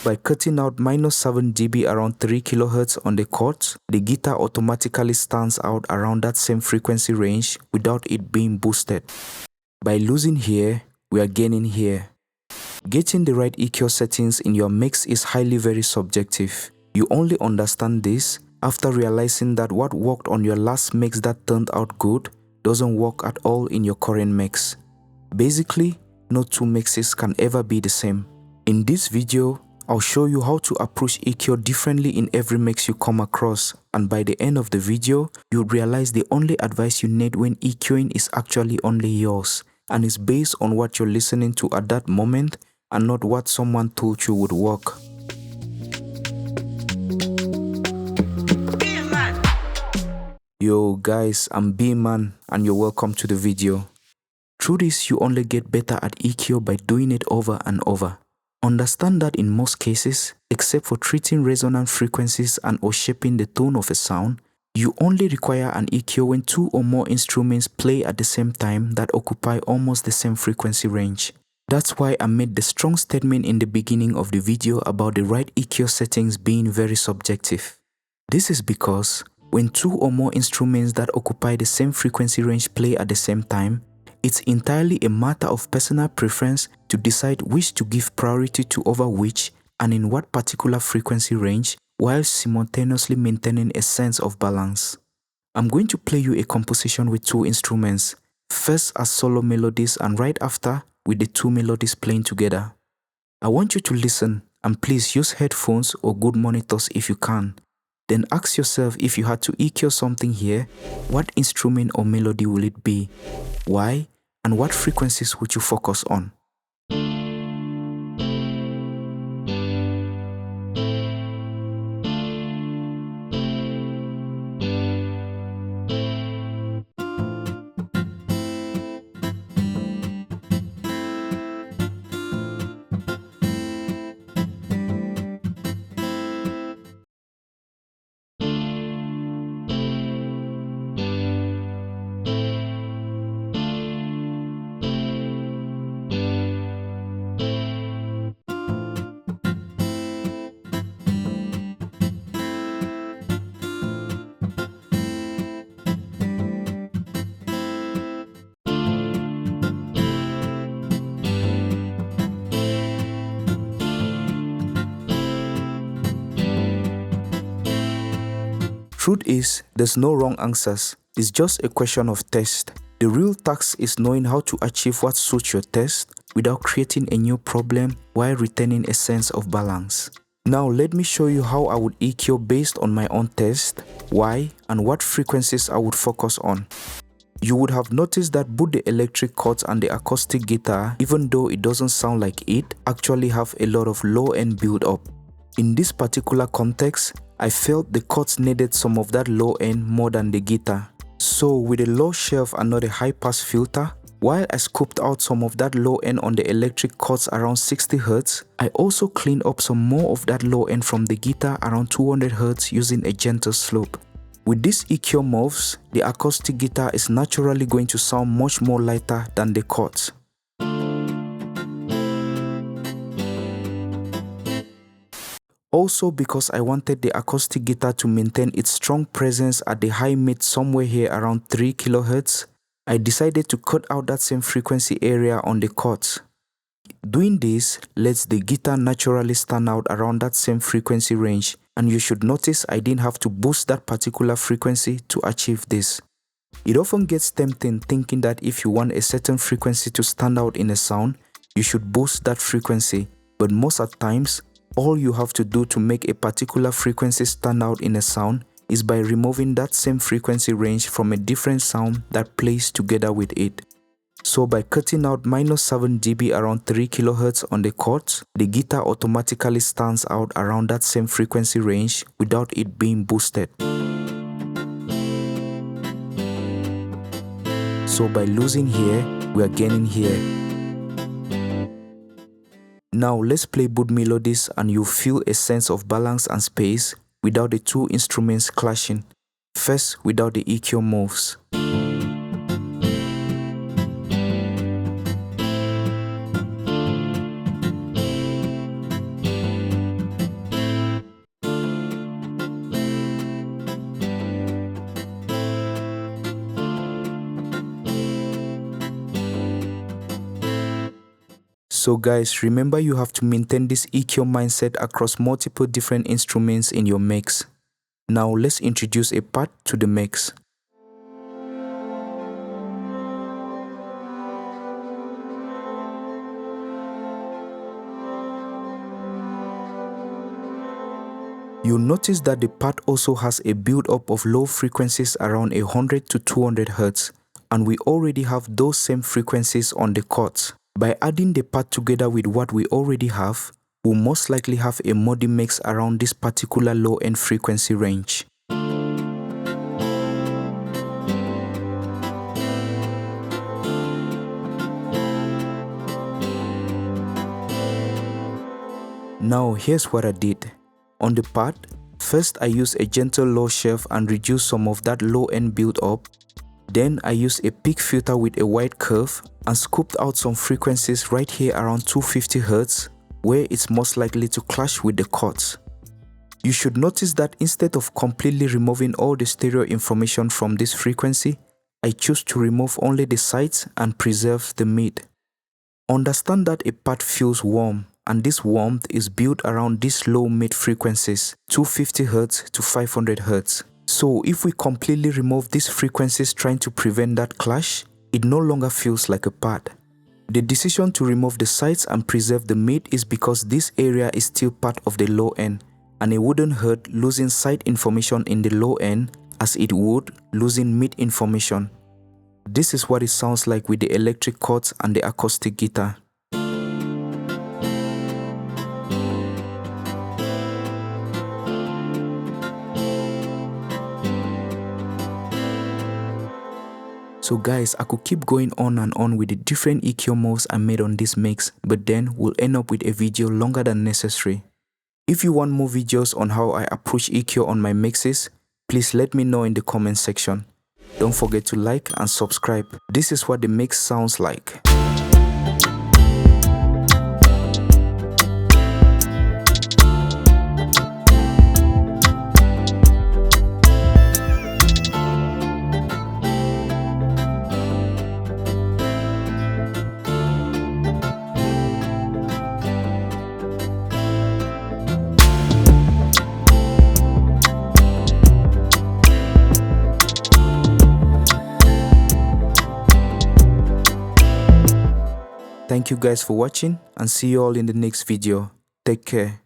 By cutting out -7 dB around 3 kHz on the chords, the guitar automatically stands out around that same frequency range without it being boosted. By losing here, we are gaining here. Getting the right EQ settings in your mix is very subjective. You only understand this after realizing that what worked on your last mix that turned out good doesn't work at all in your current mix. Basically, no two mixes can ever be the same. In this video, I'll show you how to approach EQ differently in every mix you come across, and by the end of the video, you'll realize the only advice you need when EQing is actually only yours, and is based on what you're listening to at that moment and not what someone told you would work. Yo guys, I'm BiiMan and you're welcome to the video. Through this, you only get better at EQ by doing it over and over. Understand that in most cases, except for treating resonant frequencies and or shaping the tone of a sound, you only require an EQ when two or more instruments play at the same time that occupy almost the same frequency range. That's why I made the strong statement in the beginning of the video about the right EQ settings being very subjective. This is because when two or more instruments that occupy the same frequency range play at the same time, it's entirely a matter of personal preference to decide which to give priority to over which and in what particular frequency range, while simultaneously maintaining a sense of balance. I'm going to play you a composition with two instruments, first as solo melodies and right after with the two melodies playing together. I want you to listen and please use headphones or good monitors if you can. Then ask yourself, if you had to EQ something here, what instrument or melody will it be? Why? And what frequencies would you focus on? Truth is, there's no wrong answers. It's just a question of taste. The real task is knowing how to achieve what suits your taste without creating a new problem while retaining a sense of balance. Now let me show you how I would EQ based on my own taste, why, and what frequencies I would focus on. You would have noticed that both the electric chords and the acoustic guitar, even though it doesn't sound like it, actually have a lot of low-end build-up. In this particular context, I felt the chords needed some of that low end more than the guitar. So with a low shelf and not a high pass filter, while I scooped out some of that low end on the electric chords around 60 Hz, I also cleaned up some more of that low end from the guitar around 200 Hz using a gentle slope. With these EQ moves, the acoustic guitar is naturally going to sound much more lighter than the chords. Also, because I wanted the acoustic guitar to maintain its strong presence at the high mid somewhere here around 3 kHz, I decided to cut out that same frequency area on the chords. Doing this lets the guitar naturally stand out around that same frequency range, and you should notice I didn't have to boost that particular frequency to achieve this. It often gets tempting thinking that if you want a certain frequency to stand out in a sound, you should boost that frequency, but most of the times, all you have to do to make a particular frequency stand out in a sound is by removing that same frequency range from a different sound that plays together with it. So by cutting out -7 dB around 3 kHz on the chords, the guitar automatically stands out around that same frequency range without it being boosted. So by losing here, we are gaining here. Now let's play both melodies and you'll feel a sense of balance and space without the two instruments clashing. First, without the EQ moves. So guys, remember you have to maintain this EQ mindset across multiple different instruments in your mix. Now let's introduce a part to the mix. You'll notice that the part also has a build-up of low frequencies around 100 to 200 Hz, and we already have those same frequencies on the chords. By adding the part together with what we already have, we'll most likely have a MIDI mix around this particular low-end frequency range. Now here's what I did. On the part, first I used a gentle low shelf and reduced some of that low end build up. Then I used a peak filter with a wide curve and scooped out some frequencies right here around 250 Hz, where it's most likely to clash with the chords. You should notice that instead of completely removing all the stereo information from this frequency, I choose to remove only the sides and preserve the mid. Understand that a part feels warm, and this warmth is built around these low mid frequencies, 250 Hz to 500 Hz. So if we completely remove these frequencies trying to prevent that clash, it no longer feels like a part. The decision to remove the sides and preserve the mid is because this area is still part of the low end, and it wouldn't hurt losing side information in the low end as it would losing mid information. This is what it sounds like with the electric chords and the acoustic guitar. So guys, I could keep going on and on with the different EQ moves I made on this mix, but then we'll end up with a video longer than necessary. If you want more videos on how I approach EQ on my mixes, please let me know in the comment section. Don't forget to like and subscribe. This is what the mix sounds like. Thank you guys for watching and see you all in the next video. Take care.